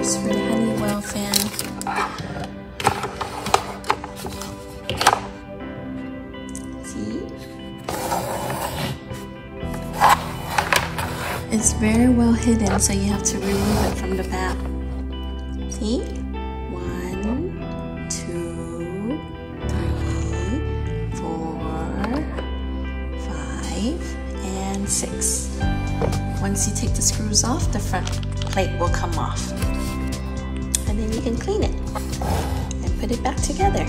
screws for the Honeywell fan. See? It's very well hidden, so you have to remove it from the back. See? 1, 2, 3, 4, 5, and 6. Once you take the screws off, the front plate will come off. And then you can clean it and put it back together.